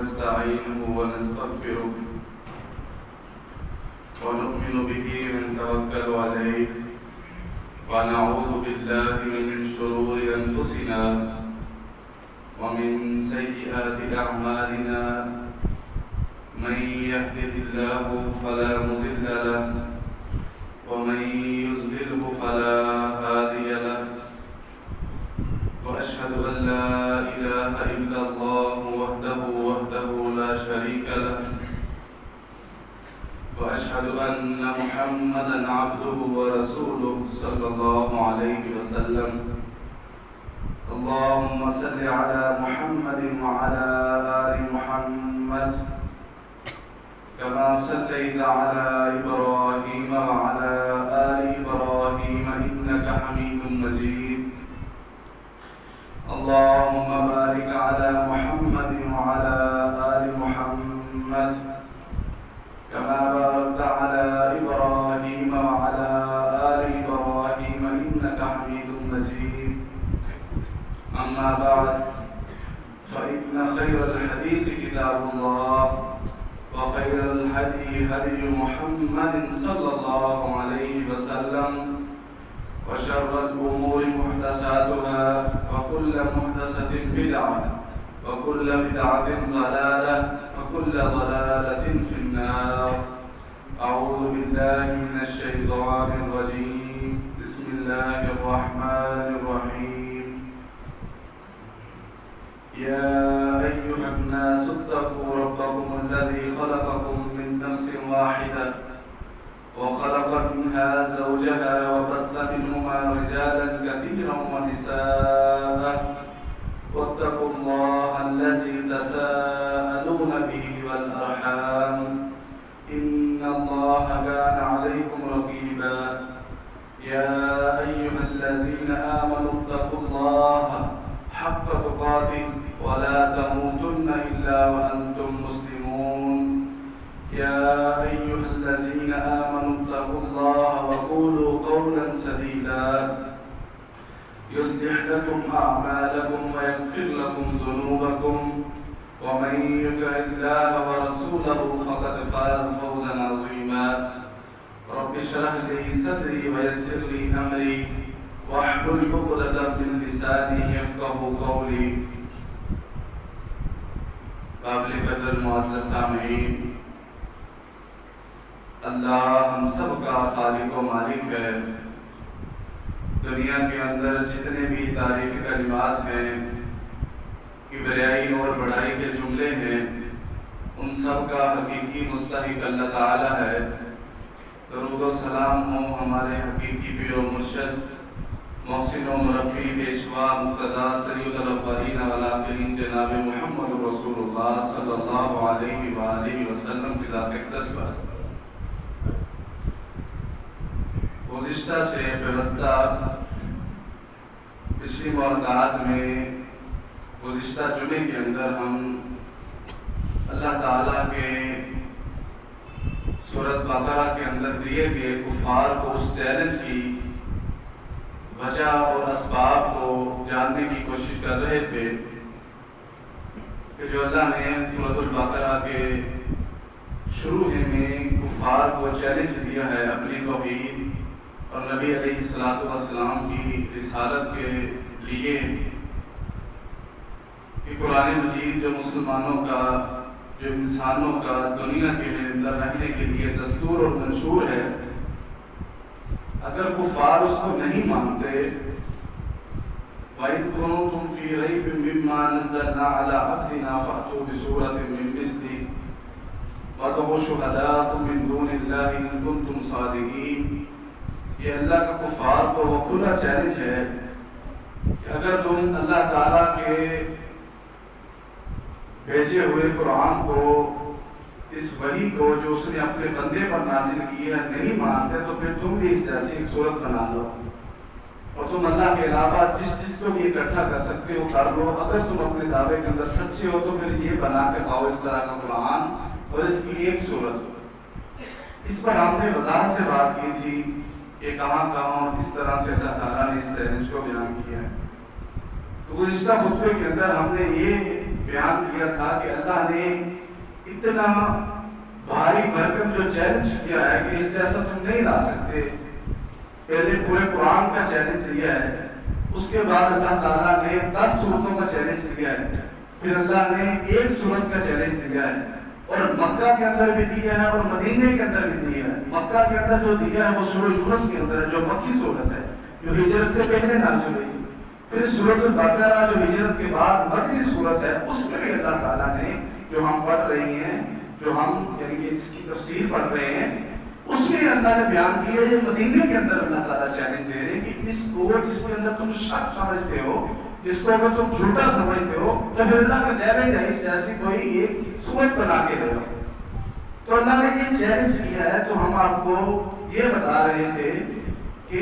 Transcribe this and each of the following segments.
ونستعينه ونستغفره ونؤمن به ونتوكل عليه ونعوذ بالله من شرور أنفسنا ومن سيئات أعمالنا من يهده الله فلا مضل له ومن يضلله فلا هادي له وأشهد أن لا إله إلا الله وحده لا شريك له وأشهد أن محمدا عبده ورسوله صلى الله عليه وسلم اللهم صل على محمد وعلى آل محمد كما صليت على إبراهيم وعلى آل إبراهيم إنك حميد مجيد اللهم بارك على محمد وعلى آل محمد كما باركت على إبراهيم وعلى آل إبراهيم إنك حميد مجيد أما بعد فإن خير الحديث كتاب الله وخير الهدي هدي محمد صلى الله عليه وسلم وشر الأمور محدثاتها وكل محدثة بدعة وكل بدعة ضلالة وكل ضلالة في النار أعوذ بالله من الشيطان الرجيم بسم الله الرحمن الرحيم يا أيها الناس اتقوا ربكم الذي خلقكم من نفس واحدة وخلق منها زوجها وبث منهما رجالا كثيرا ونساء واتقوا الله الذي تساءلون به والأرحام إن الله كان عليكم رقيبا يا أيها الذين آمنوا اتقوا الله حق تقاته ولا تموتن إلا وأنتم مسلمون يا أيها الذين آمنوا اتقوا الله وقولوا قولا سديدا يصلح لكم أعمالكم ويغفر لكم ذنوبكم ومن يطع الله ورسوله فقد فاز فوزا عظيما رب اشرح لي صدري ويسر لي أمري واحلل عقدة من لساني يفقهوا قولي قابل قدر معزز سامعین، اللہ ہم سب کا خالق و مالک ہے۔ دنیا کے اندر جتنے بھی تعریف کلمات ہیں، کبریائی اور بڑائی کے جملے ہیں، ان سب کا حقیقی مستحق اللہ تعالی ہے۔ درود و سلام ہو ہمارے حقیقی پیر و مرشد، محسن و مربی، پیشوا، مقتدی، سید الاولین والآخرین جناب محمد رسول اللہ صلی اللہ علیہ وآلہ وسلم کی ذات اقدس پر۔ گزشتہ سے پیوستہ پچھلی ملاقات میں گزشتہ جمعے کے اندر ہم اللہ تعالیٰ کے سورۃ بقرہ کے اندر دیے گئے کفار کو اس چیلنج کی وجہ اور اسباب کو جاننے کی کوشش کر رہے تھے کہ جو اللہ نے سورۃ البقرہ کے شروع میں کفار کو چیلنج دیا ہے اپنی توحید اور نبی علیہ السلام کی رسالت کے لیے کہ قرآن مجید جو مسلمانوں کا، جو انسانوں کا دنیا کے اندر رہنے کے لیے دستور اور منشور ہے، اگر کفار اس کو نہیں مانتے، وَإِن كُنتُمْ فِي رَيْبٍ مِّمَّا نَزَّلْنَا عَلَىٰ عَبْدِنَا فَأْتُوا بِسُورَةٍ مِّن مِّثْلِهِ وَادْعُوا شُهَدَاءَكُم مِّن دُونِ اللَّهِ إِن كُنتُمْ صَادِقِينَ۔ یہ اللہ کا کفار کو وہ کھلا چیلنج ہے کہ اگر تم اللہ تعالیٰ کے بھیجے ہوئے قرآن کو، اس وحی کو جو اس نے اپنے بندے پر نازل کی ہے، نہیں مانتے تو پھر تم بھی اس جیسی ایک صورت بنا لو اور تم اللہ کے علاوہ جس کو بھی اکٹھا کر سکتے ہو کر لو۔ اگر تم اپنے دعوے کے اندر سچے ہو تو پھر یہ بنا کے پاؤ اس طرح کا قرآن اور اس کی ایک صورت۔ اس پر ہم نے وضاحت سے بات کی تھی کہ کہاں اور کس طرح سے اللہ تعالیٰ نے اس چیلنج کو بیان کیا ہے۔ تو گزشتہ خطبے کے اندر ہم نے یہ بیان کیا تھا کہ اللہ نے اتنا بھاری بھرکم جو چیلنج کیا ہے کہ اس جیسا تم نہیں لا سکتے. پہلے پورے قرآن کا چیلنج دیا ہے, اس کے بعد اللہ تعالیٰ نے 10 سورتوں کا چیلنج دیا ہے, پھر اللہ نے ایک سورت کا چیلنج دیا ہے, اور مکہ کے اندر بھی دیا ہے اور مدینے کے اندر بھی دیا ہے. مکہ کے اندر جو دیا ہے وہ سورہ یونس کے اندر ہے, جو مکی سورت ہے, جو ہجرت سے پہلے نازل ہوئی. پھر سورۃ البقرہ جو ہجرت کے بعد مدنی سورت ہے, اس میں بھی اللہ تعالیٰ نے جو ہم پڑھ رہے ہیں, جو ہم یعنی کہ جس کی تفسیر پڑھ رہے ہیں, اس میں اللہ نے بیان کیا ہے. مدینے کے اندر اللہ تعالیٰ چیلنج دے رہے ہیں کہ اس کو جس کے اندر تم شک سمجھتے ہو, جس کو اگر تم جھوٹا سمجھتے ہو, تو پھر اللہ کا چیلنج ہے اس جیسی کوئی ایک سورت بنا کے دے دو. تو اللہ نے یہ چیلنج کیا ہے. تو ہم آپ کو یہ بتا رہے تھے کہ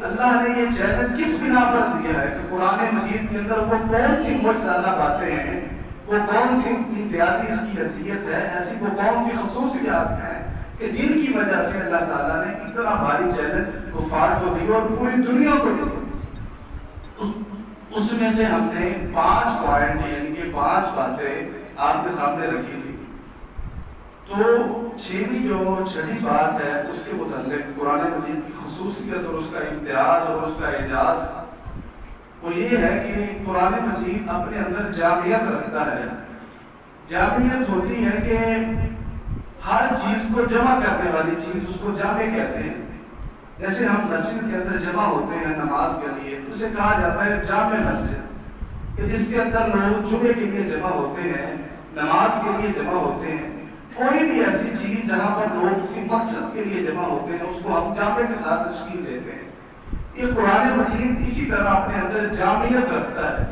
اللہ نے یہ چیلنج کس بنا پر دیا ہے کہ قرآن مجید کے اندر وہ کون سی معجزانہ باتیں ہیں, وہ کون سی امتیازی اس کی حیثیت ہے, ایسی وہ کون سی خصوصیات ہیں کہ جن کی وجہ سے اللہ تعالیٰ نے اتنا بھاری چیلنج کفار کو دی اور پوری دنیا کو دی. اس میں سے ہم نے 5 پوائنٹ یعنی کہ 5 باتیں آپ کے سامنے رکھی تھی. تو چھٹی بات ہے اس کے متعلق قرآن مجید کی خصوصیت اور اس کا امتیاز اور اس کا اعجاز, وہ یہ ہے کہ قرآن مجید اپنے اندر جامعیت رکھتا ہے. جامعیت ہوتی ہے کہ ہر چیز کو جمع کرنے والی چیز, اس کو جامع کہتے ہیں. جیسے ہم مسجد کے اندر جمع ہوتے ہیں نماز کے لیے, اسے کہا جاتا ہے جامع مسجد, کہ جس کے اندر لوگ جمعے کے لیے جمع ہوتے ہیں, نماز کے لیے جمع ہوتے ہیں. کوئی بھی ایسی چیز جہاں پر لوگ کسی مقصد کے لیے جمع ہوتے ہیں, اس کو ہم جامع کے ساتھ تشکیل دیتے ہیں. یہ قرآن مجید اسی طرح اپنے اندر جامعیت رکھتا ہے.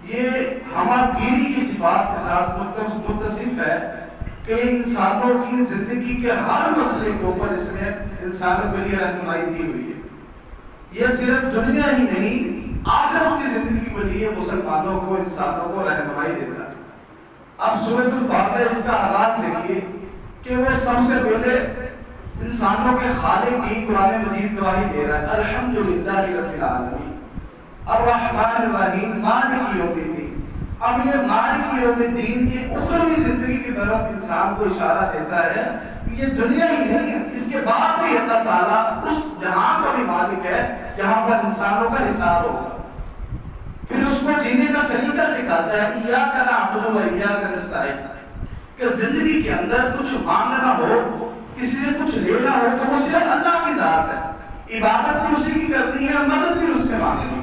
یہ ہمارگیری کی صفات کے ساتھ متصف ہے کہ انسانوں کی زندگی کے ہر مسئلے کے اوپر اس نے انسانوں کے لیے رہنمائی دی ہوئی ہے. یہ صرف دنیا ہی نہیں, آخرت کی زندگی کے لیے مسلمانوں کو, انسانوں کو رہنمائی دیتا ہے. اب سورۃ الفاتحہ اس کا آغاز دیکھیے کہ وہ سب سے پہلے انسانوں کے خالق کی قرآن مجید گواہی دے رہا ہے. الحمدللہ رب العالمین الرحمن الرحیم مالک یوم الدین. اب یہ مالک یوم الدین کی اخروی زندگی کی طرف انسان کو اشارہ دیتا ہے کہ یہ دنیا ہی نہیں ہے, اس کے بعد بھی اللہ تعالیٰ اس جہاں کا بھی مالک ہے جہاں پر انسانوں کا حساب ہوگا. پھر اس کو جینے کا سلیقہ سکھاتا ہے, ایاک نعبد و ایاک نستعین, کہ زندگی کے اندر کچھ مانگنا ہو, کسی سے کچھ لینا ہو تو وہ صرف اللہ کی ذات ہے, عبادت بھی اسی کی کرنی ہے, مدد بھی اس سے مانگنی.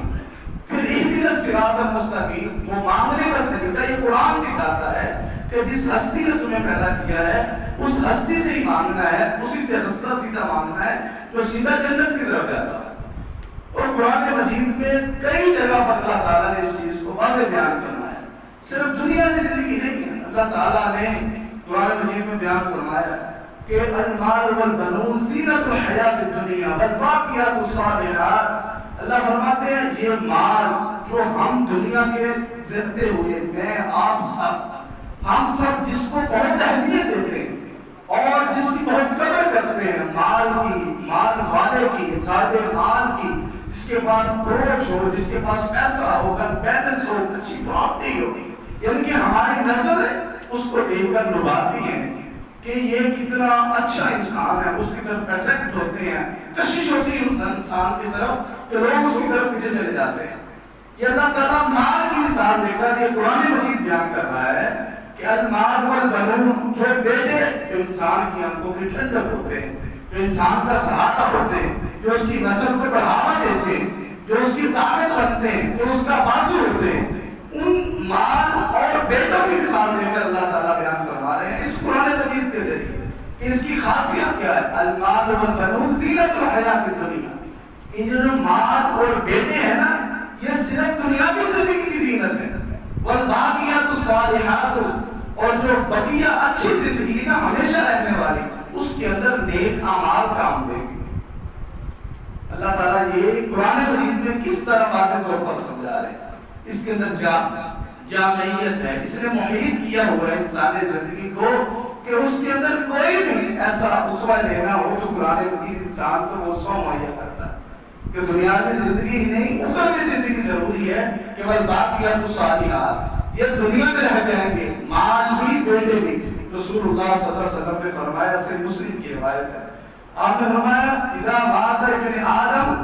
پھر اہدنا الصراط المستقیم, وہ مانگنے کا سلیقہ یہ قرآن سکھاتا ہے کہ جس ہستی نے تمہیں پیدا کیا ہے اس ہستی سے ہی مانگنا ہے, اسی سے رستہ سیدھا مانگنا ہے جو سیدھا جنت کی طرف جاتا ہے. اور قرآن مجید میں کئی جگہ پر اللہ تعالیٰ نے اس چیز کو واضح بیان کرنا ہے. صرف دنیا کی زندگی نہیں ہے, اللہ تعالیٰ نے قرآن مجید میں بیان فرمایا کہ المال والبنون زینت الحیات الدنیا والباقیات الصالحات. اللہ فرماتے ہیں یہ مال جو ہم دنیا کے رہتے ہوئے, میں آپ سب, ہم سب جس کو بہت اہمیت دیتے ہیں اور جس کی بہت قدر کرتے ہیں, مال کی, مال والے کی, صاحب مال کی, جس کے پاس اپروچ ہو, جس کے پاس پیسہ ہو, بیلنس ہو, اچھی پراپرٹی ہو, یعنی کہ ہماری نظر اس کو دیکھ کر لبھاتی ہے کہ یہ کتنا اچھا انسان ہے, اس کی طرف اٹریکٹ ہوتے ہیں, کشش ہوتی ہے انسان کی طرف کہ لوگ اس کی طرف پیچھے چلے جاتے ہیں. یہ اللہ تعالیٰ مال کی مثال دے کر یہ قرآن مجید بیان کر رہا ہے کہ المال والبنون, جو بیٹے جو انسان کی آنکھوں کی ٹھنڈک ہوتے ہیں, جو انسان کا سہارا ہوتے ہیں, جو اس کی نسل کو بڑھاوا دیتے ہیں, جو اس کی طاقت بنتے ہیں, جو اس کا بازو ہوتے ہیں, ان مال اور بیٹوں کی مثال دے کر اللہ تعالیٰ بیان فرما رہے ہیں اس قرآن مجید کے ذریعے. اس کی خاصیت کیا ہے؟ المال والبنون زینت الحیات الدنیا. یہ جو مال اور بیٹے ہیں نا, یہ صرف دنیاوی زندگی کی زینت ہے. والباقیات الصالحات, اور جو بقیہ اچھی زندگی نا ہمیشہ رہنے والی, اس کے اندر نیک اعمال کام دے گی. اللہ تعالیٰ یہ قرآن مجید میں کس طرح واضح طور پر سمجھا رہے ہیں. اس کے اندر جامعیت ہے, اس نے محیط کیا ہوا ہے انسانی زندگی کو کہ اس کے اندر کوئی بھی ایسا اسوہ لینا ہو تو قرآن مجید انسان کو وہ اسوہ مہیا کرتا ہے کہ دنیا کی زندگی ہی نہیں, اخروی زندگی ضروری ہے کہ بھائی باقیات الصالحات, یہ دنیا میں رہ جائیں گے، مال بھی بیٹے بھی۔ رسول اللہ صلی اللہ علیہ وسلم نے فرمایا، سے مسلم کی روایت ہے، آپ نے فرمایا اذا مات ابن آدم،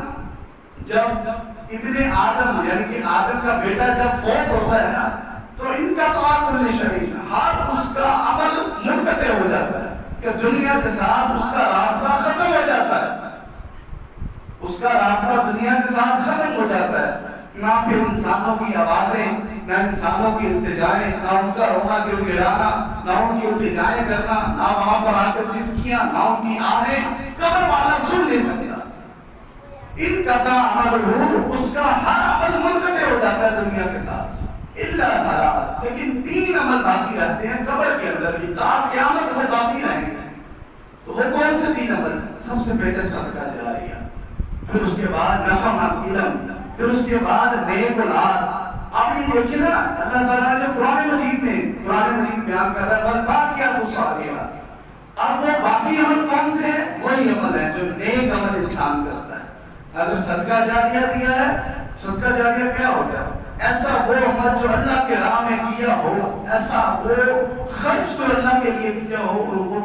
جب ابن آدم یعنی کہ آدم کا بیٹا جب فوت ہوتا ہے نا، تو ان کا تو کل شیء، ہر اس کا عمل منقطع ہو جاتا ہے، کہ دنیا کے ساتھ اس کا رابطہ ختم ہو جاتا ہے، اس کا رابطہ دنیا کے ساتھ ختم ہو جاتا ہے۔ نہ پھر انسانوں کی آوازیں، نہ انسانوں کی التجائیں، نہ ان کا رونا گڑ گڑانا، نہ ان کی التجائیں کرنا، نہ وہاں پر آ کے سسکیاں، نہ ان کی آہیں، قبر والا سن نہیں سکتا۔ ان کا عمل، اس کا ہر عمل منقطع ہو جاتا ہے دنیا کے ساتھ، الا ثلاث، لیکن 3 عمل باقی رہتے ہیں قبر کے اندر بھی، تا قیامت میں باقی رہیں گے۔ تو وہ کون سے 3 عمل؟ سب سے پہلے صدقہ جاریہ، پھر اس کے بعد نفع علم، پھر اس کے بعد نیک اولاد۔ اب یہ دیکھیں نا، اللہ تعالیٰ نے قرآن مجید بیان کر رہا ہے والباقیات الصالحات۔ اب وہ باقی عمل کون سے ہیں؟ وہی عمل ہے جو نیک عمل انسان کرتا ہے۔ اگر صدقہ جاریہ دیا ہے، صدقہ جاریہ کیا ہوتا ہے؟ ایسا وہ عمل جو اللہ کے راہ میں کیا ہو، ایسا وہ خرچ جو اللہ کے لیے کیا ہو، وہ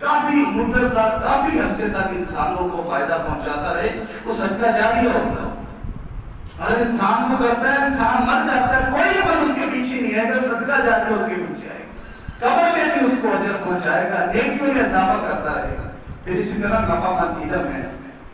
کافی مدت تک، کافی عرصے تک انسانوں کو فائدہ پہنچاتا رہے، وہ صدقہ جاریہ ہوتا ہے۔ اگر انسان کو کرتا ہے، انسان مر جاتا ہے، کوئی عمل اس کے پیچھے نہیں ہے کہ صدقہ جاریہ اس کے پیچھے آئے گا، قبر میں بھی اس کو اجر پہنچائے گا، نیکیوں میں اضافہ کرتا رہے گا۔ پھر اسی طرح نفع علم ہے۔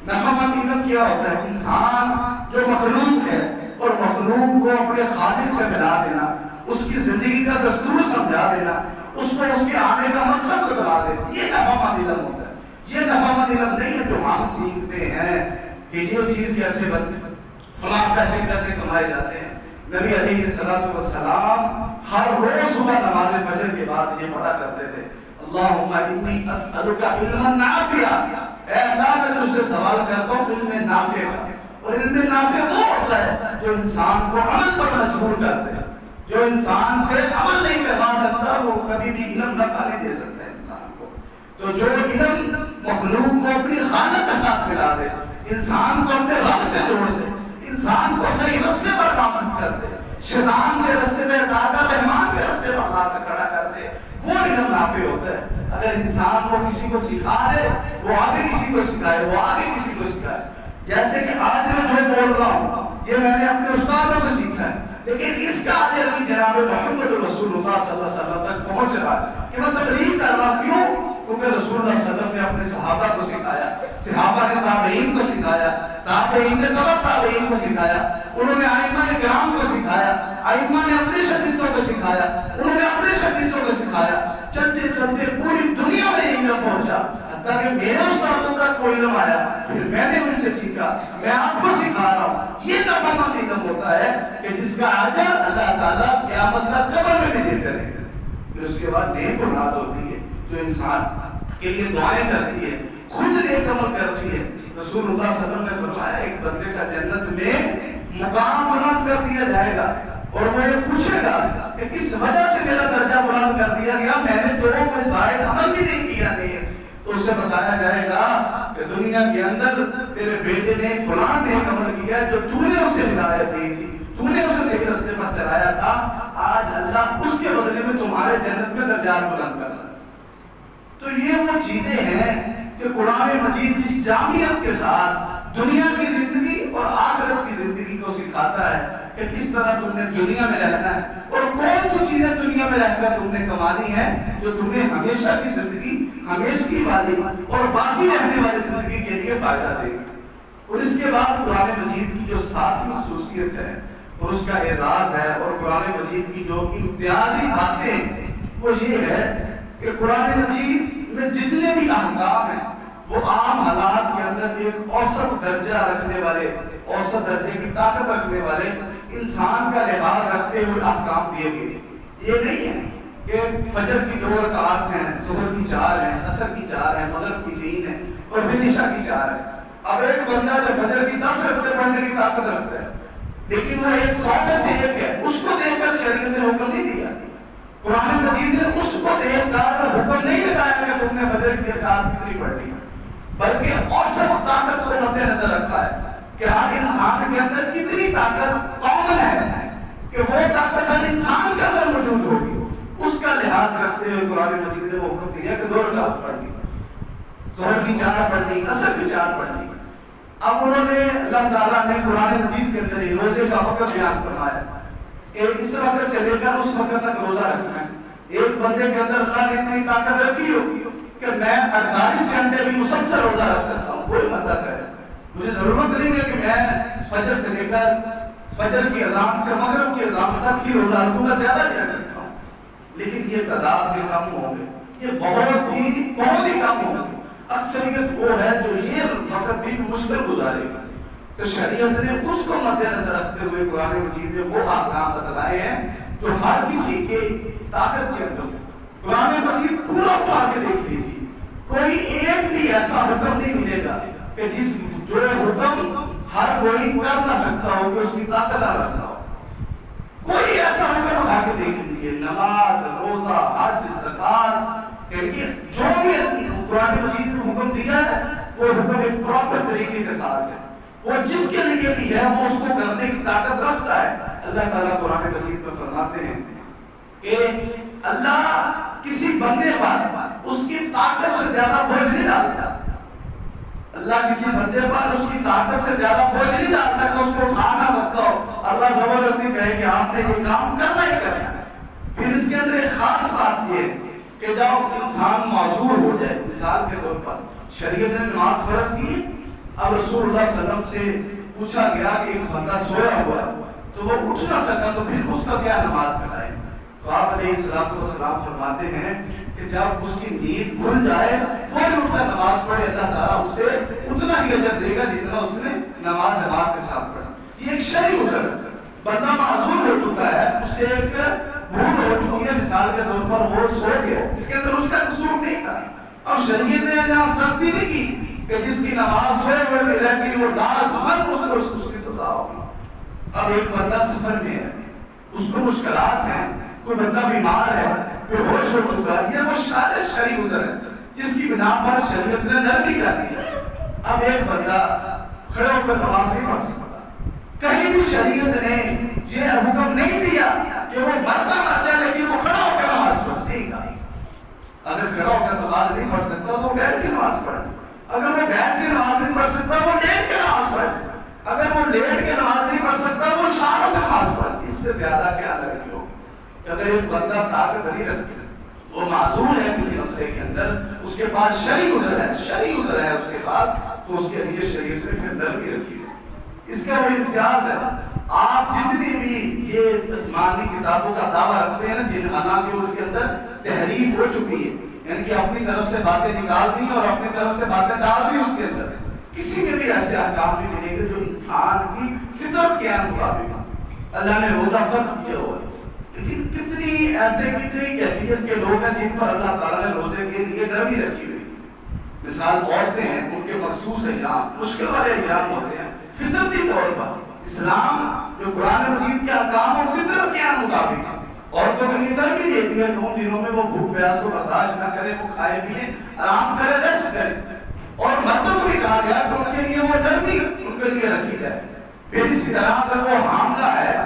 نفع علم کیا ہوتا ہے؟ انسان جو مخلوق ہے اور مخلوق کو اپنے خالق سے ملا دینا، اس کی زندگی کا دستور سمجھا دینا، اس کو اس کے آنے کا مقصد بتلا دینا، یہ نفع علم ہوتا ہے۔ یہ نفع علم نہیں ہے جو ہم سیکھتے ہیں کہ یہ چیز کیسے بنتی، فلاں پیسے کیسے کمائے جاتے ہیں۔ نبی علیہ السلام ہر روز صبح نماز فجر کے بعد یہ پڑھا کرتے تھے، اللہم انی اسألک علما نافعا، اے اللہ میں تجھ سے سوال کرتا ہوں علم نافع کا۔ اور علم نافع وہ ہوتا ہے جو انسان کو عمل پر مجبور کرتے ہیں۔ جو انسان سے عمل نہیں کروا سکتا وہ کبھی بھی علم نفع نہیں دے سکتا انسان کو۔ تو جو علم مخلوق کو اپنی خالق کے ساتھ ملا دے، انسان کو اپنے رب سے جوڑ دے، انسان کو صحیح رستے پر گامزن کر دے، شیطان سے رستے سے ہٹا کر رحمان کے رستے پر لا کر کھڑا کر دے، وہ علم نافع ہوتا ہے۔ اگر انسان کو کسی کو سکھا دے، وہ آگے کسی کو سکھائے، وہ آگے کسی کو سکھائے۔ جیسے کہ آج میں جو بول رہا ہوں یہ میں نے اپنے استادوں سے سیکھا ہے، لیکن اس کا اجر بھی جناب محمد رسول اللہ صلی اللہ علیہ وسلم تک پہنچ رہا ہے کہ میں تبلیغ کر رہا ہوں۔ کیوں؟ کیونکہ رسول اللہ صلی اللہ علیہ وسلم نے اپنے صحابہ کو سکھایا، صحابہ نے تابعین کو سکھایا، تابعین نے تبع تابعین کو سکھایا، انہوں نے ائمہ کرام کو سکھایا، ائمہ نے اپنے شاگردوں کو سکھایا، انہوں نے اپنے شاگردوں کو سکھایا، چلتے چلتے پوری دنیا میں علم پہنچا، حتیٰ کہ میرے استادوں تک کوئی علم آیا، پھر میں نے ان سے سیکھا، میں آپ کو سکھا رہا ہوں۔ یہ نفع علم ہوتا ہے کہ جس کا اجر اللہ تعالیٰ قیامت تک قبر میں بھی دیتے رہے گا۔ پھر اس کے بعد نیک اولاد ہوتی ہے جو انسان کے لیے دعائیں کرتی ہے، خود نیک عمل کرتی ہے۔ رسول اللہ صلی اللہ علیہ وسلم نے فرمایا ایک بندے کا جنت میں مقام بلند کر دیا جائے گا، اور وہ یہ پوچھے گا کہ کس وجہ سے میرا درجہ بلند کر دیا گیا، میں نے تو کوئی زائد عمل بھی نہیں کیا نہیں۔ تو اسے بتایا جائے گا کہ دنیا کے اندر تیرے بیٹے نے فلاں نیک عمل کیا جو تو نے اسے ہدایت دی تھی، تو نے اسے صحیح راستے پر چلایا تھا، آج اللہ اس کے بدلے میں تمہارے جنت میں درجات بلند کر رہا ہے۔ تو یہ وہ چیزیں ہیں کہ قرآن مجید جس جامعیت کے ساتھ دنیا کی زندگی اور آخرت کی زندگی کو سکھاتا ہے کہ کس طرح تم نے دنیا میں رہنا ہے اور کون سی چیزیں دنیا میں رہ کر تم نے کمانی ہے جو تمہیں ہمیشہ کی زندگی، ہمیشگی والی اور باقی رہنے والی زندگی کے لیے فائدہ دے گی۔ اور اس کے بعد قرآن مجید کی جو ساتھی خصوصیت ہے اور اس کا اعزاز ہے اور قرآن مجید کی جو امتیازی باتیں ہیں وہ یہ ہے کہ قرآن مجید میں جتنے بھی احکام ہیں وہ عام حالات کے اندر ایک اوسط درجہ رکھنے والے، اوسط درجے کی طاقت رکھنے والے انسان کا لحاظ رکھتے ہوئے احکام دیے گئے۔ یہ نہیں ہے کہ فجر کی 2 رکعات ہیں، ظہر کی 4 ہیں، عصر کی 4 ہیں، مغرب کی 3 ہیں اور پھر عشاء کی 4 ہیں۔ اب ایک بندہ جو فجر کی 10 رکعتیں پڑھنے کی طاقت رکھتا ہے لیکن وہ 100 میں سے ایک ہے، اس کو دیکھ کر شریعت نے حکم نہیں دیا، قرآن مجید نے اس کو دیکھ کر حکم نہیں لگایا کہ تم نے فجر کی رکعت کتنی پڑھنی، بلکہ اوسط طاقت کو مد نظر رکھا ہے کہ ہر انسان کے اندر کتنی طاقت کامن ہے، کہ وہ طاقت کا لحاظ رکھتے ہوئے قرآن مجید نے وہ حکم دیا کہ 2 رکعت پڑھ لی، ظہر کی 4 پڑھ لی، عصر کی 4 پڑھ لی۔ اب انہوں نے اللہ تعالیٰ نے قرآن مجید کے اندر روزے کا وقت بیان فرمایا کہ اس وقت سے لے کر اس وقت تک روزہ رکھنا ہے۔ ایک بندے کے اندر اللہ نے اتنی طاقت رکھی ہوگی کہ میں 48 گھنٹے بھی مسلسل روزہ رکھ سکتا ہوں، کوئی بندہ کہے مجھے ضرورت نہیں ہے کہ میں فجر سے لے کر فجر کی اذان سے مغرب کی اذان تک ہی روزہ رکھوں، میں زیادہ نہیں رکھ سکتا ہوں۔ لیکن یہ تعداد میں کم ہوں گے، یہ بہت ہی کم ہوں گے۔ اکثریت وہ ہے جو یہ وقت بھی مشکل گزارے گا۔ تو شریعت نے اس کو مد نظر رکھتے ہوئے قرآن مجید میں وہ احکام بتلائے ہیں جو ہر کسی کے طاقت کے اندر۔ قرآن مجید پورا اٹھا کے دیکھ لیجیے، کوئی ایک بھی ایسا حکم نہیں ملے گا کہ جو حکم ہر کوئی کر نہ سکتا ہو، کہ اس کی طاقت نہ رکھنا ہو۔ کوئی ایسا حکم اٹھا کے دیکھ لیجیے، نماز، روزہ، حج، زکات، جو بھی قرآن مجید نے حکم دیا ہے وہ حکم ایک پراپر طریقے کے ساتھ ہے، وہ جس کے لیے بھی ہے وہ اس کو کرنے کی طاقت رکھتا ہے۔ اللہ تعالیٰ قرآن مجید میں فرماتے ہیں کہ اللہ کسی بندے پر اس کی طاقت سے زیادہ بوجھ نہیں ڈالتا، اللہ کسی بندے پر اس کی طاقت سے زیادہ بوجھ نہیں ڈالتا کہ اس کو اٹھا نہ سکتا ہو، اللہ زبردستی کہے کہ آپ نے یہ کام کرنا ہی کرنا ہے۔ پھر اس کے اندر ایک خاص بات یہ کہ جب انسان معذور ہو جائے، مثال کے طور پر شریعت نے نماز فرض کی، اب رسول اللہ صلی اللہ علیہ وسلم سے پوچھا گیا کہ ایک بندہ سویا ہوا ہے تو وہ اٹھ نہ سکا، تو پھر اس کا کیا نماز پڑھائے؟ تو آپ علیہ السلام فرماتے ہیں کہ جب اس کی نیند کھل جائے فوراً اٹھ کر نماز پڑھے، اللہ تعالیٰ اسے اتنا ہی اجر دے گا جتنا اس نے نماز جماعت کے ساتھ پڑھا۔ یہ ایک شرعی اجر ہے۔ بندہ معذور ہو چکا ہے، اسے ایک بھول ہو چکی ہے، مثال کے طور پر وہ سو گیا، اس کے اندر اس کا قصور نہیں تھا۔ اب شریعت نے یہاں سختی نہیں کی کہ جس کی نماز سوئے ہوئے میں رہ گئی وہ لازماً اس کی سزا ہوگی۔ اب ایک بندہ سفر میں ہے، اس کو مشکلات ہیں، کوئی بندہ بیمار ہے، بے ہوش ہو چکا ہے، یہ وہ شرعی عذر ہے جس کی بنا پر شریعت نے نرمی کر دی ہے۔ اب ایک بندہ کھڑے ہو کر نماز نہیں پڑھ سکتا، کہیں بھی شریعت نے یہ حکم نہیں دیا کہ وہ مرتا مر جائے لیکن وہ کھڑا ہو کر نماز پڑھے گا۔ اگر کھڑا ہو کر نماز نہیں پڑھ سکتا تو وہ بیٹھ کے نماز پڑھے، اگر وہ بیٹھ کے نماز نہیں پڑھ سکتا وہ لیٹ کے نماز پڑھے، اگر وہ لیٹ کے نماز نہیں پڑھ سکتا وہ اشاروں سے نماز پڑھے۔ اس سے زیادہ کیا درجہ ہوگی؟ اگر ایک بندہ طاقت نہیں رکھتا، وہ معذور ہے کسی مسئلے کے اندر، اس کے پاس شرعی عذر ہے اس کے پاس، تو اس کے لیے شریعت نے پھر نرمی رکھی ہے۔ اس کا وہ امتیاز ہے، آپ جتنی بھی یہ آسمانی کتابوں کا دعویٰ رکھتے ہیں نا، جن حالانکہ ان کے اندر تحریف ہو چکی ہے، یعنی کہ اپنی طرف سے باتیں نکال دی اور اپنی طرف سے باتیں ڈال دی، اس کے اندر کسی میں بھی ایسے احکام نہیں ملیں گے جو انسان کی فطرت کے مطابق اللہ نے روزہ فرض کیا ہوا ہے۔ لیکن کتنی کیفیت کے لوگ ہیں جن پر اللہ تعالیٰ نے روزے کے لیے نرمی رکھی ہوئی۔ مثال عورتیں ہیں، ان کے مخصوص ایام، مشکل والے ایام ہوتے ہیں فطرتی طور پر۔ اسلام جو قرآن مجید کے احکام اور فطرت کے مطابق ہے، عورتوں کے لیے نرمی دے دی ہے کہ ان دنوں میں وہ بھوک پیاس کو برداشت نہ کرے، وہ کھائے پیے، آرام کرے، ریسٹ کرے۔ اور مردوں کو بھی کہا گیا کہ ان کے لیے وہ نرمی ان کے لیے رکھی جائے۔ پھر اسی طرح اگر وہ حاملہ ہے،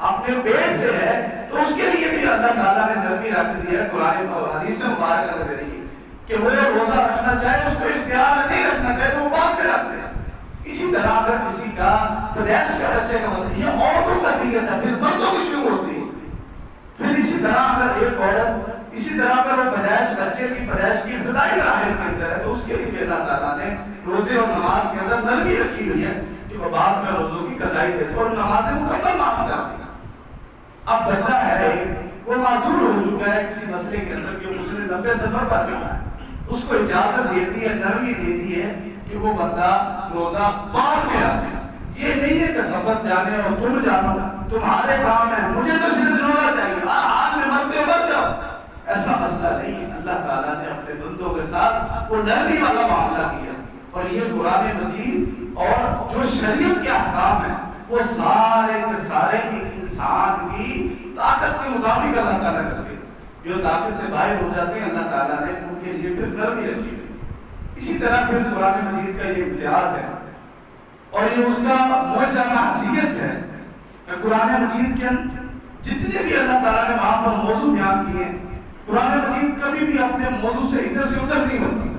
اپنے پیٹ سے ہے، تو اس کے لیے بھی اللہ تعالیٰ نے نرمی رکھ دی ہے قرآن اور حدیث مبارکہ کے ذریعے کہ وہ روزہ رکھنا چاہے، اس کو اختیار نہیں رکھنا چاہے تو وہ بعد میں رکھ دے۔ اسی طرح اگر کسی کا پیدائش کا بچے کا مسئلہ، یہ عورتوں کا فریت ہے، پھر مردوں کی شروع ہوتی ہے۔ پھر اسی طرح اگر ایک عورت، اسی طرح اگر وہ پیدائش بچے کی پیدائش کی ابتدائی مراحل کے اندر ہے، تو اس کے لیے اللہ تعالیٰ نے روزے اور نماز کے اندر نرمی رکھی ہوئی ہے کہ وہ بعد میں روزوں کی قضائی دیتے اور نمازیں مکمل معاف کر دی۔ اب بندہ ہے وہ معذور ہو چکا ہے کسی مسئلے کے اندر کہ اس نے لمبے سفر پر جانا ہے، اس کو اجازت دیتی ہے، نرمی دیتی ہے کہ وہ بندہ روزہ بعد میں رکھے۔ یہ نہیں ہے کہ سفر جانے اور تم جانو تمہارے کام ہے، مجھے تو صرف روزہ چاہیے، ہاتھ میں مرتے بچ جاؤ، ایسا مسئلہ نہیں ہے۔ اللہ تعالیٰ نے اپنے بندوں کے ساتھ وہ نرمی والا معاملہ کیا، اور یہ قرآن مجید اور جو شریعت کے احکام ہیں وہ سارے کے سارے انسان کی طاقت کے مطابق اللہ تعالیٰ نے رکھے۔ جو طاقت سے باہر ہو جاتے ہیں اللہ تعالیٰ نے ان کے لیے پھر نرمی رکھی ہے۔ اسی طرح پھر قرآن مجید کا یہ امتیاز ہے اور یہ اس کا معجزانہ حیثیت ہے کہ قرآن مجید کے جتنے بھی اللہ تعالیٰ نے وہاں پر موضوع بیان کیے ہیں قرآن مجید کبھی بھی اپنے موضوع سے ادھر سے ادھر نہیں ہوتی.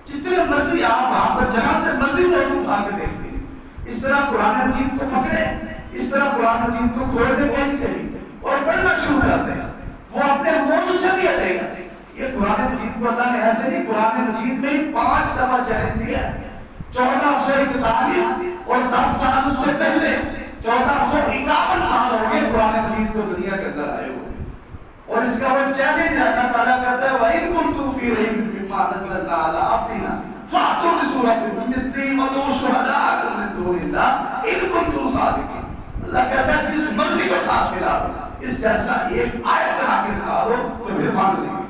جتنے مرضی آپ وہاں پر جہاں سے مرضی موضوع اٹھا کے دیکھ لیجیے. اس طرح قرآن مجید کو پکڑے, اس طرح قرآن مجید کو کھول دے کہیں سے بھی اور پڑھنا شروع کرتے ہیں, وہ اپنے موضوع سے بھی ہٹے گا. یہ قرآن مجید کو اللہ نے ایسے نہیں, قرآن مجید میں 5 دفعہ چیلنج دیا ہے. 1441 اور 10 سال اس سے پہلے 1451 سال ہو گئے قرآن مجید کو دنیا کے اندر آئے ہوئے. اور اس کا وہ چیلنج اللہ تعالیٰ کہتا ہے وَإِن كُنتُمْ فِي رَيْبٍ مِّمَّا نَزَّلْنَا عَلَىٰ عَبْدِنَا فَأْتُوا بِسُورَةٍ مِّن مِّثْلِهِ وَادْعُوا شُهَدَاءَكُم مِّن دُونِ اللَّهِ إِن كُنتُمْ صَادِقِينَ. اللہ کہتا ہے جس مرضی کو ساتھ ملا دو, اس جیسا ایک آیت بنا کے دکھا دو تو پھر مان لیں گے.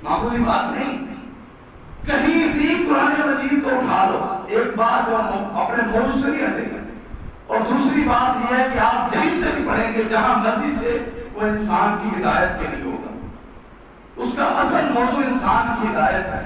معمولی بات نہیں. کہیں بھی قرآن مجید کو اٹھا لو, ایک بات اپنے موضوع سے نہیں ہٹے گا. اور دوسری بات یہ ہے کہ آپ جہیں سے بھی پڑھیں گے جہاں مرضی سے, وہ انسان کی ہدایت کے لیے ہوگا. اس کا اصل موضوع انسان کی ہدایت ہے.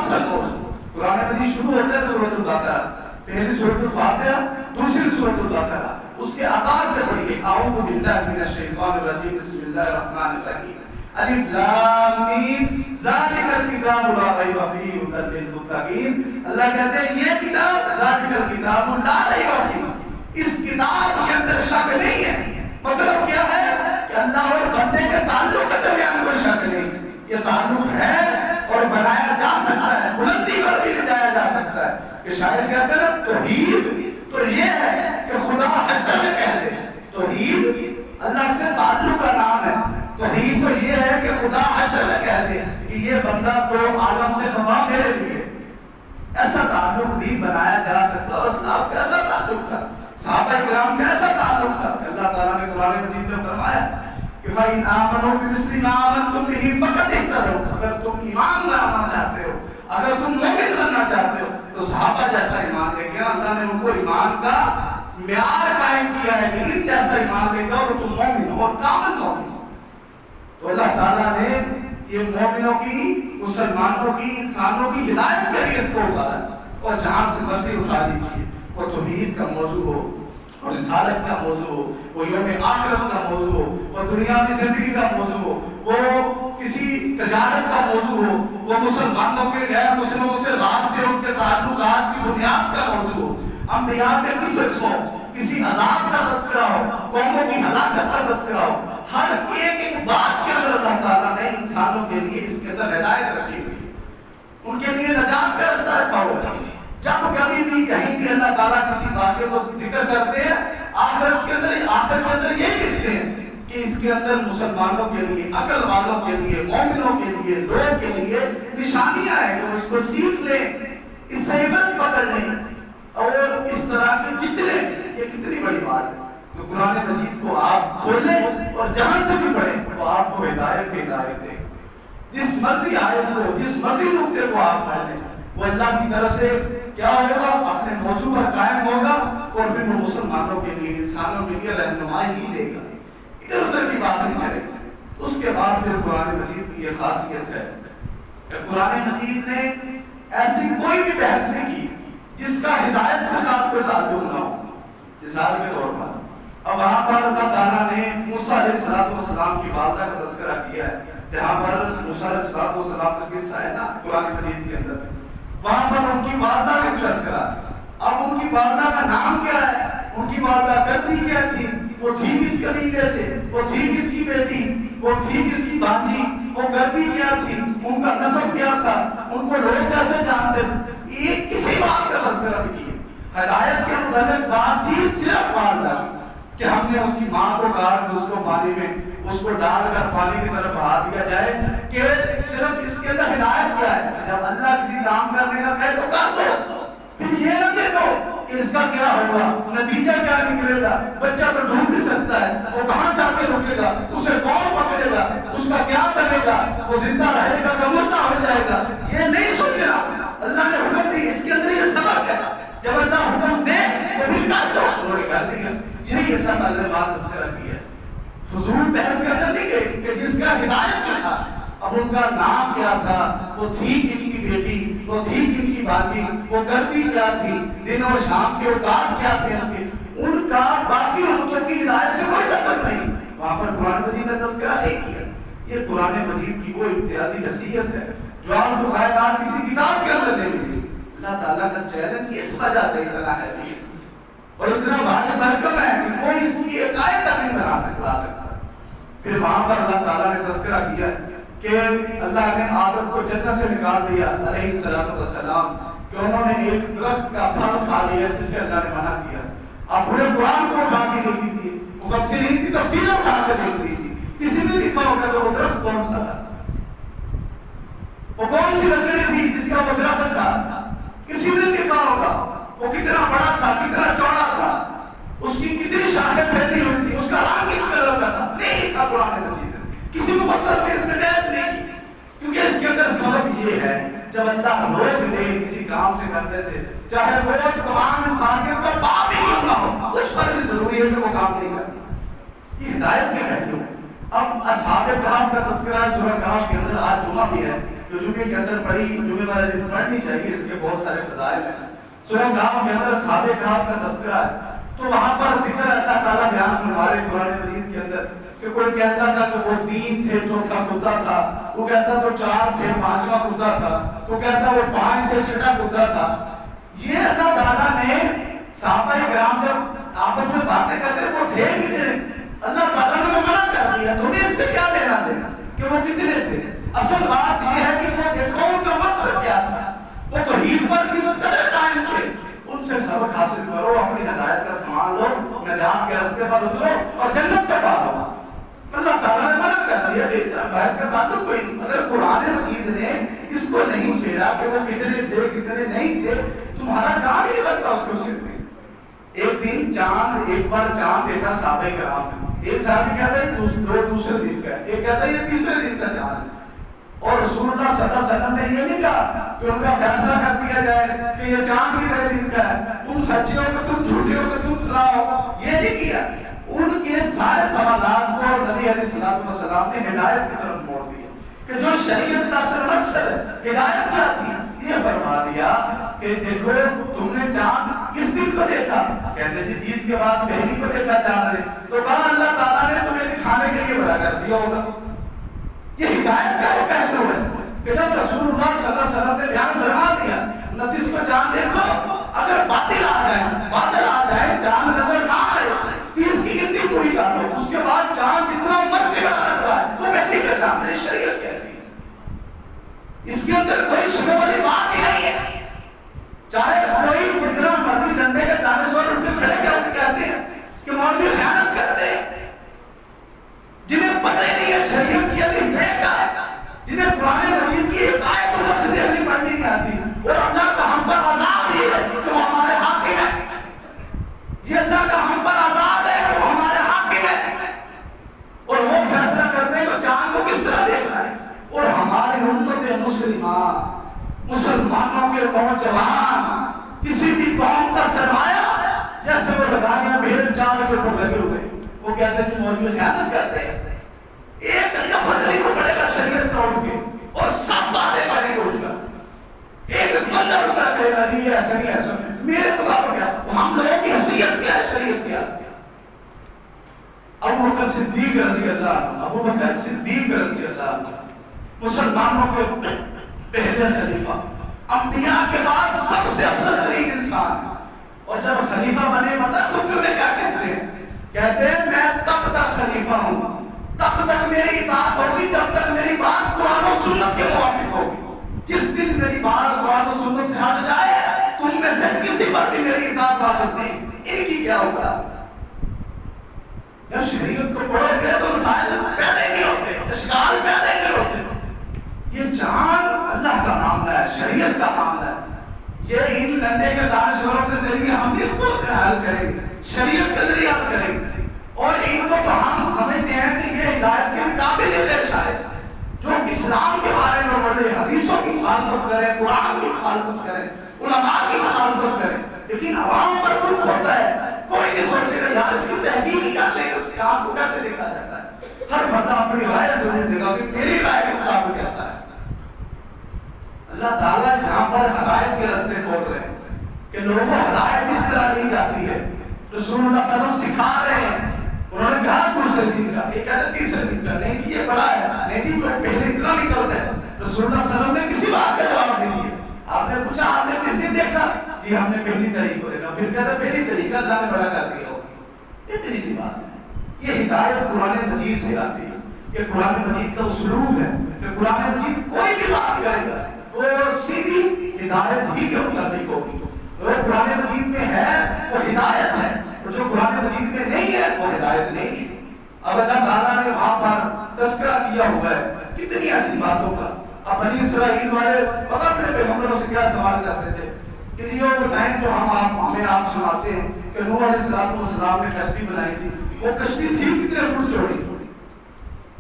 اصل موضوع قرآن مجید شروع ہوتا ہے سورۃ البقرہ, پہلی سورۃ الفاتحہ, دوسری سورۃ البقرہ. اس کے آغاز سے پڑھیے اعوذ باللہ من الشیطان الرجیم بسم اللہ الرحمن الرحیم الف لام میم ذالک الکتاب لا ریب فیہ ھدی للمتقین. اللہ کہتے ہیں یہ کتاب ذالک الکتاب لا ریب فیہ, اس کتاب کے اندر شک نہیں ہے. مطلب کیا ہے کہ اللہ اور بندے کے تعلق کے درمیان کوئی شک نہیں. یہ تعلق ہے اور بنایا جا سکتا ہے, بلندی پر بھی لے جایا جا سکتا ہے. کہ شاعر کہتے ہیں نا توحید تو یہ ہے کہ خدا حشر میں کہہ دے. توحید اللہ سے تعلق کا نام ہے. توحید تو یہ ہے کہ خدا حشر میں کہہ دے کہ یہ بندہ تو عالم سے خفا میرے لیے. ایسا تعلق بھی بنایا جا سکتا. اور اسلاف کا ایسا تعلق تھا, صحابہ کرام کا ایسا تعلق تھا. اللہ تعالیٰ نے قرآن مجید میں فرمایا کہ فَإِنْ آمَنُوا بِمِثْلِ مَا آمَنْتُمْ بِهِ فَقَدِ اهْتَدَوْا. اگر تم ایمان لانا چاہتے ہو, اگر تم مومن بننا چاہتے ہو تو صحابہ جیسا ایمان لے کے, اللہ نے ان کو ایمان کا معیار قائم کیا ہے کہ ان جیسا ایمان لے کر تم مومن ہو اور کامل مومن ہو. تو اللہ تعالیٰ نے یہ مومنوں کی, مسلمانوں کی, انسانوں کی ہدایت کے لیے اس کو اتارا. اور جہاں سے مرضی اٹھا لیجیے, وہ توحید کا موضوع ہو, اور رسالت کا موضوع ہو, وہ یوم آخرت کا موضوع ہو, وہ دنیاوی زندگی کا موضوع ہو, وہ کسی تجارت کا موضوع ہو, وہ مسلمانوں کے غیر مسلموں سے رابطے, ان کے تعلقات کی بنیاد کا موضوع ہو, انبیاء کے قصص ہو, کسی عذاب کا تذکرہ ہو, قوموں کی ہلاکت کا تذکرہ ہو, ہر ایک بات کے اندر اللہ تعالیٰ نے انسانوں کے لیے اس کے اندر ہدایت رکھی ہوئی, ان کے لیے نجات کا راستہ رکھا ہوا ہے. جب کبھی بھی کہیں بھی اللہ تعالیٰ کسی واقعے کو ذکر کرتے ہیں, آخرت کے اندر یہ لکھتے ہیں کہ اس کے اندر مسلمانوں کے لیے, عقل والوں کے لیے, مومنوں کے لیے, لوگوں کے لیے نشانیاں ہیں کہ اس کو سیکھ لیں, اس سے عبرت پکڑ لیں. اور اس طرح کے جتنے, یہ کتنی بڑی بات ہے. تو قرآن مجید کو آپ کھولیں اور جہاں سے بھی پڑھیں وہ آپ کو ہدایت دے. جس مرضی آیت کو, جس مرضی نقطے کو آپ پڑھ لیں, وہ اللہ کی طرف سے کیا ہوگا, اپنے موضوع پر قائم ہوگا, اور پھر وہ مسلمانوں کے لیے, انسانوں کے لیے رہنمائی نہیں دے گا, ادھر ادھر کی بات نہیں کرے گا. اس کے بعد پھر قرآن مجید کی یہ خاصیت ہے کہ قرآن مجید نے ایسی کوئی بھی بحث نہیں کی جس کا ہدایت کے ساتھ کوئی تعلق نہ ہو. مثال کے طور پر اب وہاں پر اللہ تعالیٰ نے موسیٰ علیہ السلام کی والدہ کا تذکرہ کیا ہے, جہاں پر موسیٰ علیہ السلام کا قصہ ہے نا قرآن مجید کے اندر, وہاں پر ان کی والدہ کا تذکرہ. اب ان کی والدہ کا نام کیا ہے, ان کی والدہ کرتی کیا تھی, وہ تھی کس قبیلے سے, وہ تھی کس کی بیٹی, وہ تھی کس کی بانجی, وہ کرتی کیا تھی, ان کا نسب کیا تھا, ان کو لوگ کیسے جانتے تھے, یہ کسی بات کا تذکرہ نہیں کیا. ہدایت کے متعلق بات تھی صرف والدہ کہ ہم نے اس کی ماں کو کہا کہ اس کو پانی میں, اس کو ڈال کر پانی کی طرف بہا دیا جائے, کہ صرف اس کے اندر ہدایت کیا ہے, جب اللہ کسی کام کرنے کا کہے تو کر دو, پھر یہ نہ دیکھو کہ اس کا کیا ہوگا, نتیجہ کیا نکلے گا. بچہ تو ڈوب بھی سکتا ہے, وہ کہاں جا کے رکے گا, اسے کون پکڑے گا, اس کا کیا بنے گا, وہ زندہ رہے گا کہ مردہ ہو جائے گا, یہ نہیں سوچنا. اللہ نے حکم دی, اس کے اندر یہ سبق ہے, جب اللہ حکم دے تو پھر کر دو, انہوں نے کر دیا. یہی اللہ تعالیٰ نے بات تذکرہ کی ہے. فضول بحث کرنے نہیں گئی کہ جس کا ہدایت کے ساتھ, اب ان کا نام کیا تھا, وہ تھی کن کی بیٹی, وہ تھی کن کی بانجی, وہ کرتی کیا تھی, دن اور شام کے اوقات کیا تھے ان کے, ان کا باقی امتوں کی ہدایت سے کوئی تعلق نہیں. وہاں پر قرآن مجید نے تذکرہ نہیں کیا. یہ قرآن مجید کی وہ امتیازی حیثیت ہے جو آپ کو کائنات کسی کتاب کے اندر نہیں ملی۔ اللہ تعالیٰ کا چیلنج اس وجہ سے اتنا ہے اور اتنا بھاری بھرکم ہے کہ کوئی اس کی ایک آیت تک نہیں بنا سکتا۔ پھر وہاں پر اللہ تعالیٰ نے تذکرہ کیا کہ اللہ نے آدم کو جنت سے نکال دیا علیہ السلام کہ انہوں نے ایک درخت کا پھل کھا لیا جس سے اللہ نے منع کیا۔ آپ پورے قرآن کو اٹھا کے دیکھ لیجیے، مفسرین کی تفسیریں اٹھا کے دیکھ لیجیے، کسی نے لکھا ہوگا کہ وہ درخت کون سا تھا، وہ کون سی لکڑی تھی جس کا وہ درخت تھا، کسی نے لکھا ہوگا وہ کتنا بڑا تھا، کتنا چوڑا تھا، اس کی کتنی شاخیں پھیلی ہوئی تھی، اس کا رنگ کس کلر کا تھا، نہیں لکھا قرآن مجید نے، کسی مفسر نے اس میں ڈیش نہیں کی، کیونکہ اس کے اندر سبب یہ ہے جب اللہ روک دے کسی کام سے کرنے سے، چاہے وہ تمام انسانیت کا باپ ہی کیوں نہ ہو، اس پر بھی ضروری ہے کہ وہ کام نہیں کرنا۔ یہ ہدایت کے پہلو۔ اب اصحاب کہف کا تذکرہ ہے سورہ کہف کے اندر، آج جمعہ بھی ہے جو جمعے کے اندر پڑھی، جمعے والے دن پڑھنی چاہیے، اس کے بہت سارے فضائل ہیں۔ سورہ کہف کے اندر اصحاب کہف کا تذکرہ ہے، تو وہاں پر ذکر اللہ تعالیٰ بیان ہمارے قرآن مجید کے اندر کہ کوئی کہتا تھا کہ وہ 3 تھے، چوتھا کتا تھا، وہ کہتا تو 4 تھے، 5واں کتا تھا، وہ کہتا وہ 5 تھے، 6واں کتا تھا۔ یہ اللہ تعالیٰ نے صحابہ کرام جب آپس میں باتیں کرتے وہ تھے کتنے، اللہ تعالیٰ نے منع کر دیا، تمہیں اس سے کیا لینا دینا کہ وہ کتنے تھے۔ اصل بات یہ ہے کہ وہ دیکھو ان کا مقصد کیا تھا، وہ توحید پر کس قدر قائم تھے، ان سے سبق حاصل کرو، اپنی ہدایت کا سامان لو، نجات کے راستے پر اترو اور جنت کا پا لو۔ اللہ تعالیٰ نے منع کر دیا کہ اس بحث کا تعلق کوئی نہیں۔ اگر قرآن مجید نے اس کو نہیں چھیڑا کہ وہ کتنے تھے کتنے نہیں تھے، تمہارا کام ہی بنتا اس کو چھیڑنے۔ ایک دن چاند، ایک بار چاند دیکھا صحابہ کرام نے، ایک صحابی کہتا ہے دوسرے دن کا، ایک کہتا ہے یہ تیسرے دن کا چاند، اور رسول اللہ صلی اللہ علیہ وسلم نے یہ نہیں کہا کہ ان کا فیصلہ کر دیا جائے کہ یہ چاند کتنے دن کا ہے، تم سچے ہو کہ تم جھوٹے ہو کہ تم سناؤ، یہ نہیں کیا۔ ان کے سارے سوالات کو نبی علیہ السلام نے ہدایت کی طرف موڑ دیا کہ جو شریعت کا اصل مقصد ہے، ہدایت کیا تھی، یہ فرما دیا کہ دیکھو تم نے چاند کس دن کو دیکھا، کہتے جی 30 کے بعد پہلی کو دیکھا چاند نے، تو کہا اللہ تعالیٰ نے تمہیں دکھانے کے لیے بڑا کر دیا ہوگا۔ یہ ہدایت کا وہ پہلو ہے کہ جب رسول اللہ صلی اللہ علیہ وسلم نے بیان فرما دیا 29 کو چاند دیکھو، اگر بادل آ جائے چاند نظر نہ آئے، 30 کی گنتی پوری کر لو، اس کے بعد چاند جتنا مرضی بنا لگ رہا ہے وہ پہلی کا چاند ہے، شریعت کہتی ہے، اس کے اندر کوئی شبہ والی بات ہی نہیں ہے۔ چاہے کوئی جتنا مرضی ڈنڈے کے دانشور اٹھ کے کھڑے کہتے ہیں کہ مولوی خیانت کرتے ہیں، جنہیں پتہ ہی نہیں ہے شریعت کی علی بے کا، جنہیں قرآن مجید کی ایک آیت کو بس دیکھنی پڑھنی نہیں آتی، اور اللہ کا ہم پر عذاب ہی ہے کہ وہ ہمارے حاکم ہے، یہ اللہ کا ہم پر عذاب ہے کہ وہ ہمارے حاکم ہے، اور وہ فیصلہ کرتے ہیں کہ چاند کو کس طرح دیکھنا ہے۔ اور ہماری امت مسلمانوں کے نوجوان کسی بھی قوم کا سرمایہ جیسے وہ لگائیاں بھیڑ چال کے اوپر لگے ہوئے، وہ کہتے ہیں کہ مولوی خیانت کرتے ہیں، ایک لفظ نہیں کو پڑے گا شریعت کا اٹھ کے اور سب باتیں کریں گے اٹھ کر، ایک بندہ اٹھ کر کہے گا نہیں ایسا نہیں ایسا نہیں، میرے خدا کو کیا، ہم لوگوں کی حیثیت کیا ہے، شریعت کیا۔ ابو بکر صدیق رضی اللہ عنہ مسلمانوں کے پہلے خلیفہ، انبیاء کے بعد سب سے افضل ترین انسان ہے، اور جب خلیفہ بنے پتہ خود میں کیا کہتے ہیں، کہتے ہیں میں تب تک خلیفہ ہوں، تب تک میری اطاعت ہوگی جب تک میری بات قرآن و سنت کے موافق ہوگی، جس دن میری بات قرآن و سنت سے ہٹ جائے تم میں سے کسی پر بھی میری اطاعت واجب نہیں، ان کی کیا ہوگا۔ جب شریعت کو پڑھو گے تو مسائل پیدا ہی نہیں ہوتے، اشکال پیدا ہی نہیں ہوتے۔ یہ جان اللہ کا معاملہ ہے، شریعت کا معاملہ ہے، یہ ان لندے کے دانشوروں کے ذریعے ہم اس کو حل کریں گے، شریعت کے ذریعے حل کریں گے، اور ان کو تو ہم سمجھتے ہیں کہ یہ ہدایت کے قابل پیش آئے، جو اسلام کے بارے میں بڑھے، حدیثوں کی مخالفت کریں، قرآن کی مخالفت کریں، علماء کی مخالفت کریں، لیکن عوام پر دکھ ہوتا ہے، کوئی نہیں سوچے گا یار اس کی تحقیق ہی کر لے گا کہ آپ کو کیسے دیکھا جاتا ہے، ہر بندہ اپنی رائے ضرور دے گا کہ میری رائے کے مطابق کیسا ہے۔ اللہ تعالیٰ جہاں پر ہدایت کے راستے کھول رہے ہیں کہ لوگوں ہدایت اس طرح نہیں جاتی ہے، رسول اللہ صلی اللہ علیہ وسلم سکھا رہے ہیں، انہوں نے کہا دوسرے دن کا، ایک کہتا تیسرے دن کا، نہیں جی یہ بڑا ہے، نہیں جی پہلے اتنا نہیں کرتے. رسول اللہ صلی اللہ علیہ وسلم نے کسی بات کا جواب نہیں دیا. آپ نے پوچھا آپ نے کس دن دیکھا؟ جی ہم نے پہلی تاریخ کو دیکھا. پھر کہتا پہلی تاریخ کا اللہ نے بڑا کر دیا ہوگا. اتنی سی بات ہے. یہ ہدایت قرآن مجید سے آتی ہے. یہ قرآن مجید کا اسلوب ہے کہ قرآن مجید کوئی بھی بات کرے گا وہ سیدھی ہدایت ہی کے اوپر نہیں ہوگی. جو قرآن مجید میں ہے وہ ہدایت ہے، اور جو قرآن مجید میں نہیں ہے وہ ہدایت نہیں ہے. اب اللہ تعالیٰ نے وہاں پر تذکرہ کیا ہوا ہے کتنی ایسی باتوں کا. اب بنی اسرائیل والے پتہ اپنے پیغمبروں سے کیا سوال کرتے تھے کہ یہ وہ ٹائم جو ہمیں آپ سناتے ہیں کہ نوح علیہ السلام نے کشتی بنائی تھی، وہ کشتی تھی کتنے فٹ چوڑی،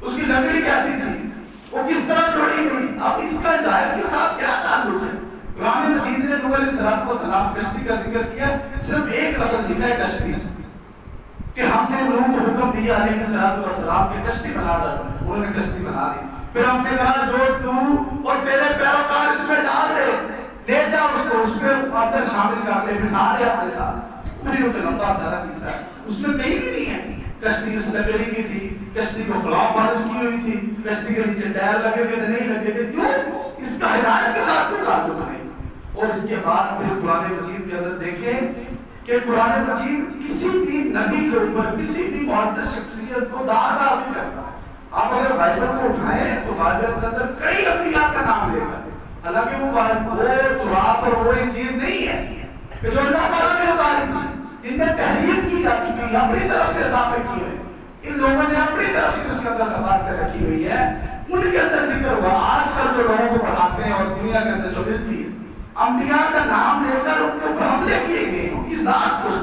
اس کی لکڑی کیسی تھی، وہ کس طرح جوڑی گئی. اب اس کا ہدایت کے ساتھ کیا تعلق ہے؟ قرآن مجید نے نوح علیہ السلام کشتی کا ذکر کیا، صرف ایک لفظ لکھا ہے کشتی، کہ ہم نے نوح کو حکم دیا علیہ السلام کہ کشتی بنا ڈالو. انہوں نے کشتی بنا دی. پھر ہم نے کہا جو تو اور تیرے پیروکار اس میں ڈال دے، لے جا اس کو، اس میں اندر شامل کر لے، بٹھا دے اپنے ساتھ. میرے تو لمبا سارا قصہ ہے، اس میں کہیں بھی نہیں ہے. کشتی اس لکڑی کی تھی، کشتی کو خلاف بارش کی ہوئی تھی، کشتی کے نیچے ٹائر لگے ہوئے تھے نہیں لگے تھے. کیوں؟ اس کا ہدایت کے ساتھ کوئی تعلق نہیں. اور اس کے بعد پھر قرآن مجید کے اندر دیکھیں کہ قرآن مجید کسی بھی نبی کے اوپر کسی بھی معزز شخصیت کو دعویٰ نہیں کرتا. آپ اگر بائبل کو اٹھائیں تو بائبل کے اندر کئی انبیاء کا نام لے کر، حالانکہ وہ تورات اور وہ انجیل نہیں ہے کہ جو اللہ تعالیٰ نے اتاری تھی، ان میں تحریر کی جا چکی ہے، اپنی طرف سے اضافے کیے ہیں، ان لوگوں نے اپنی طرف سے اس کے اندر خواص کر رکھی ہوئی ہے، ان کے اندر ذکر ہوا. آج کل جو لوگوں کو پڑھاتے ہیں اور دنیا کے اندر جو ملتی ہے، انبیاء کا نام لے کر ان کے اوپر حملے کیے گئے، ان کی ذات کو.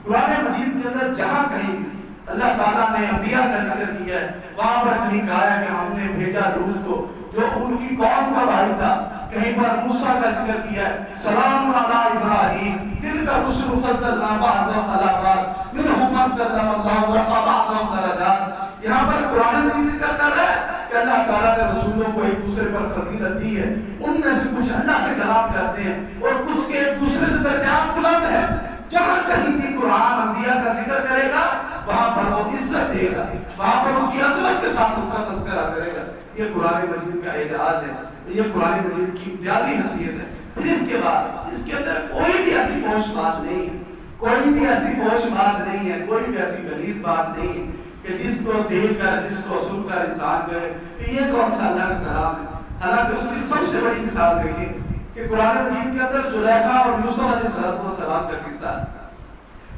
قرآن مجید کے اندر جہاں کہیں اللہ تعالیٰ نے انبیاء کا ذکر کیا ہے، وہاں پر کہیں کہا ہے کہ ہم نے بھیجا لوط کو جو ان کی قوم کا بھائی تھا. کہیں پر موسیٰ کا ذکر کیا ہے، سلام علی ابراہیم تلک الرسل فضلنا بعضهم علی بعض منهم من کلم اللہ ورفع بعضهم درجات. یہاں پر قرآن مجید ذکر کر رہا ہے کہ اللہ تعالیٰ نے رسولوں کو ایک دوسرے پر فضیلت دی ہے. ان میں سے کچھ اللہ سے کلام کرتے ہیں اور کچھ کے ایک دوسرے سے درجات بلند ہیں. جہاں کہیں بھی قرآن انبیاء کا ذکر کرے گا وہاں پر وہ عزت دے گا، وہاں پر ان کی عظمت کے ساتھ ان کا تذکرہ کرے گا. یہ قرآن مجید کا اعجاز ہے، یہ قرآن مجید کی امتیازی حیثیت ہے. پھر اس کے بعد اس کے اندر کوئی بھی ایسی فوش بات نہیں ہے، کوئی بھی ایسی فوش بات نہیں ہے، کوئی بھی ایسی غلیظ بات نہیں ہے کہ جس کو دیکھ کر جس کو سن کر انسان کہے کہ یہ کون سا اللہ کا کلام ہے. حالانکہ اس کی سب سے بڑی مثال دیکھیں کہ قرآن مجید کے اندر زلیخا اور یوسف علیہ السلام کا قصہ ہے.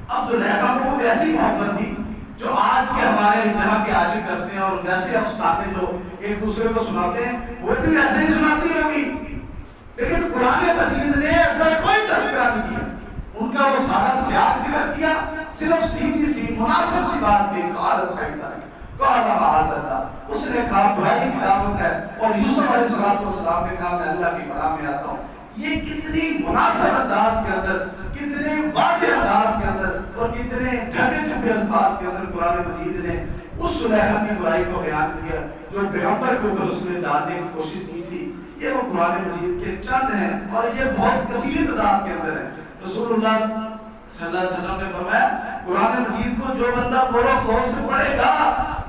اب زلیخا کو ویسی محبت تھی جو آج کے ہمارے یہاں کے عاشق کرتے ہیں اور ویسے افسانے جو ایک دوسرے کو سناتے ہیں وہ بھی ویسے ہی سناتی ہوگی. لیکن قرآن مجید نے ایسا کوئی تذکرہ نہیں کیا. ان کا وہ سارا سیاق ذکر کیا، صرف سیدھی سی مناسب سی بات کی قالت حیدہ کہا معاذ اللہ. اس نے کہا بھائی کی دعوت ہے، اور یوسف علیہ السلام نے کہا میں اللہ کی پناہ میں آتا ہوں. یہ کتنی مناسب انداز کے اندر، کتنے واضح انداز کے اندر اور کتنے ڈھکے چھپے الفاظ کے اندر قرآن مجید نے اس زلیخا کی برائی کو بیان کیا جو پیغمبر کے اوپر اس نے ڈالنے کی کوشش کی تھی. یہ وہ قرآن مجید کے چند ہیں اور یہ بہت کثیر تعداد کے اندر ہے. رسول اللہ صلی اللہ علیہ وسلم نے فرمایا قرآن مجید کو جو بندہ غور و خوف سے پڑھے گا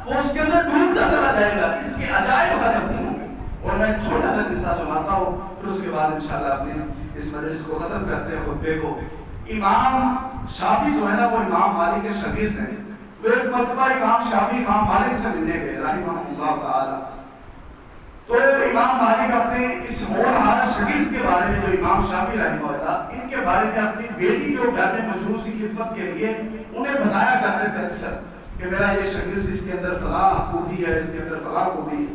وہ اس کے اندر ڈوبتا چلا جائے گا، اس کے عجائب ختم نہیں ہوں گے. اور میں چھوٹا سا قصہ سناتا ہوں پھر اس کے بعد انشاءاللہ اپنے اس مجلس کو ختم کرتے ہیں خطبے کو. امام شافعی جو ہے نا وہ امام مالک کے شاگرد ہیں. وہ ایک مرتبہ امام شافعی امام مالک سے ملنے گئے رحمہ اللہ تعالی. تو امام مالک اپنے اس ہونہار شاگرد کے بارے میں جو امام شافعی رحمہ اللہ ان کے بارے میں اپنی بیٹی جو گھر میں موجود سی خدمت کے لیے انہیں بتایا کرتے تھے اکثر کہ میرا یہ شاگرد اس کے اندر فلاں خوبی ہے، اس کے اندر فلاں خوبی ہے.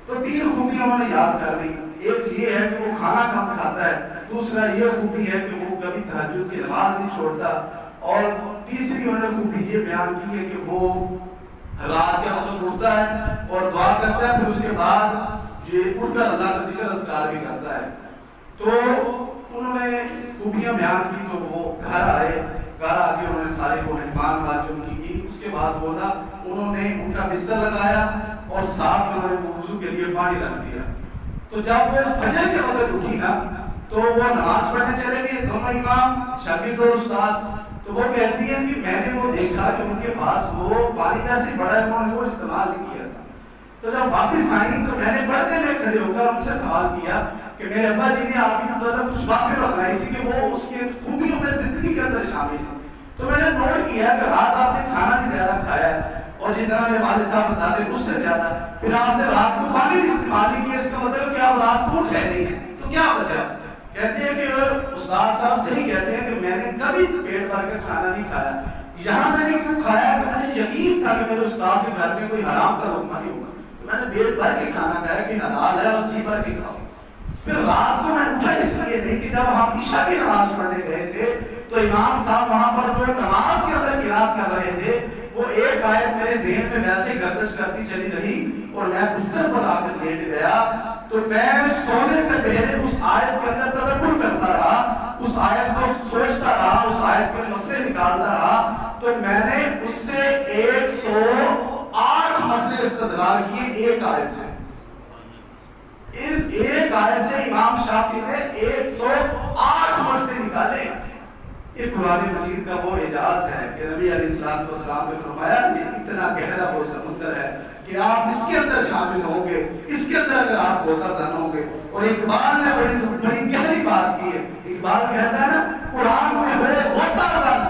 تو 3 خوبیاں انہوں نے یاد کر لی. ایک یہ ہے کہ وہ کھانا کم کھاتا ہے، دوسرا یہ خوبی ہے کہ وہ کبھی تہجد کی نماز نہیں چھوڑتا، اور تیسری انہوں نے خوبی یہ بیان کی ہے کہ وہ رات کے وقت اٹھتا ہے اور دعا کرتا ہے، پھر اس کے بعد یہ اٹھ کر اللہ کا ذکر اذکار بھی کرتا ہے. تو انہوں نے خوبیاں بیان کی. تو وہ گھر آئے، گھر آ کے انہوں نے سارے کو مہمان نوازی ان کی. اس کے بعد بولا انہوں نے ان کا بستر لگایا اور ساتھ انہوں نے وضو کے لیے پانی رکھ دیا. تو جب وہ فجر کے وقت اٹھی نا تو وہ نماز پڑھنے چلے گئے دونوں امام شاگرد اور استاد. تو وہ کہتی ہے کہ میں نے وہ دیکھا کہ ان کے پاس وہ پانی میں سے بڑا ہے، انہوں نے وہ استعمال نہیں کیا تھا۔ تو جب واپس آئی تو میں نے پردے میں کھڑے ہو کر ان سے سوال کیا کہ میرے ابا جی نے آپ کی مطلب کچھ باتیں بتائی تھی کہ وہ اس کے خوبیوں میں زندگی کے اندر شامل ہیں۔ تو میں نے نوٹ کیا کہ رات آپ نے کھانا بھی زیادہ کھایا ہے اور جتنا میرے والد صاحب بتاتے ہیں اس سے زیادہ، پھر آپ نے رات کو پانی بھی استعمال نہیں کیا، اس کا مطلب کہ آپ رات کو اٹھے نہیں ہیں، تو کیا وجہ؟ کہتے ہیں کہ استاد صاحب صحیح کہتے ہیں کہ میں نے کبھی پیٹ بھر کے کھانا نہیں کھایا۔ یہاں میں نے کیوں کھایا کہ مجھے یقین تھا کہ میرے استاد کے گھر میں کوئی حرام کا لقمہ نہیں ہوگا، تو میں نے پیٹ بھر کے کھانا کھایا کہ حلال ہے اور جی بھر کے کھاؤ۔ پھر رات کو میں اٹھا اس لیے نہیں کہ جب ہم عشاء کی نماز پڑھنے گئے تھے تو امام صاحب وہاں پر جو نماز کے اندر قرات کر رہے تھے، وہ ایک آیت میرے ذہن میں ویسے گردش کرتی چلی رہی اور میں بستر پر آ کر لیٹ گیا، تو میں سونے سے پہلے اس آیت کے اندر تدبر کرتا رہا، اس آیت کو سوچتا رہا، اس آیت کے مسئلے نکالتا رہا، تو میں نے اس سے 108 مسئلے استدلال کیے ایک آیت سے۔ اس ایک آیت سے امام شافعی نے 108 مسئلے نکالے۔ یہ قرآن مجید کا وہ اعجاز ہے کہ نبی علیہ السلام نے فرمایا یہ اتنا گہرا وہ سمندر ہے کہ آپ اس کے اندر شامل ہوں گے، اس کے اندر اگر آپ غوطہ زن ہوں گے۔ اور اقبال نے بڑی گہری بات کی ہے، اقبال کہتا ہے نا قرآن میں ہو غوطہ زن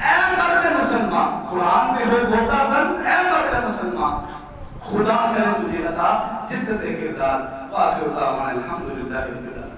اے مرد مسلمان، قرآن میں ہو غوطہ زن اے مرد مسلمان، خدا کرے تجھے عطا جدت کردار۔ وآخر دعوانا الحمدللہ رب العالمین۔